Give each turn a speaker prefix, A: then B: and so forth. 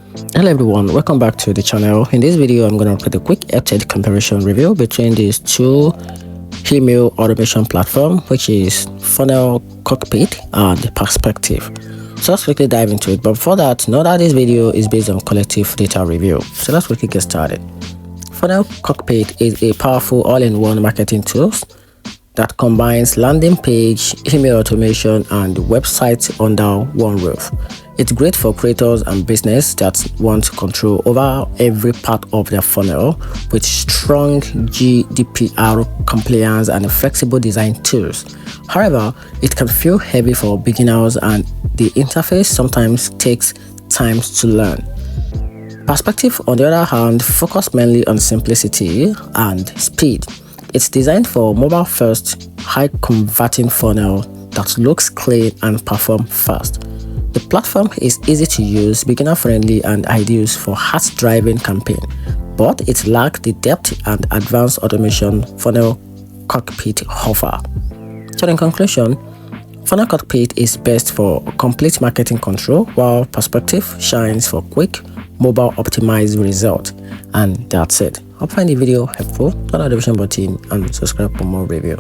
A: Hello everyone, welcome back to the channel. In this video, I'm going to create a quick head comparison review between these two email automation platform, which is FunnelCockpit and Perspective. So let's quickly dive into it. But before that, note that this video is based on collective data review. So let's quickly get started. FunnelCockpit is a powerful all-in-one marketing tool that combines landing page, email automation, and websites under one roof. It's great for creators and business that want control over every part of their funnel with strong GDPR compliance and flexible design tools. However, it can feel heavy for beginners and the interface sometimes takes time to learn. Perspective, on the other hand, focuses mainly on simplicity and speed. It's designed for mobile-first, high-converting funnel that looks clean and performs fast. The platform is easy to use, beginner-friendly, and ideal for heart-driving campaign, but it lacks the depth and advanced automation FunnelCockpit offer. So in conclusion, FunnelCockpit is best for complete marketing control, while Perspective shines for quick, mobile-optimized results. And that's it. Hope you find the video helpful. Turn on the notification button and subscribe for more review.